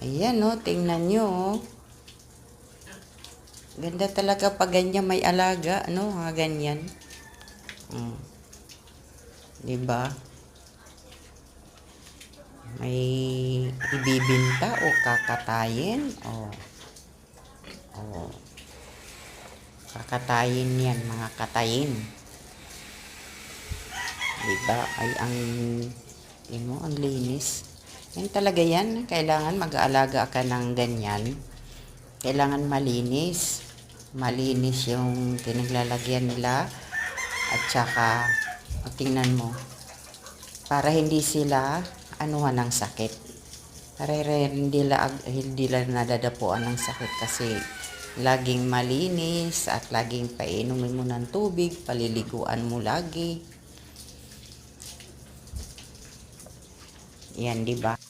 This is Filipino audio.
Ayan, oh, tingnan nyo, oh. Ganda talaga pag ganyan may alaga, ano, ganyan. Diba? May ibibinta o kakatayin. Oh, kakatayin yan, mga katayin. Diba? Ay, ang linis. Yan talaga yan. Kailangan mag-aalaga ka ng ganyan. Kailangan malinis. Malinis yung pinaglalagyan nila. At saka, tingnan mo. Para hindi sila anuhan ng sakit. Para hindi lang nadadapuan ng sakit kasi laging malinis at laging painumin mo ng tubig, paliliguan mo lagi. Yan, di ba?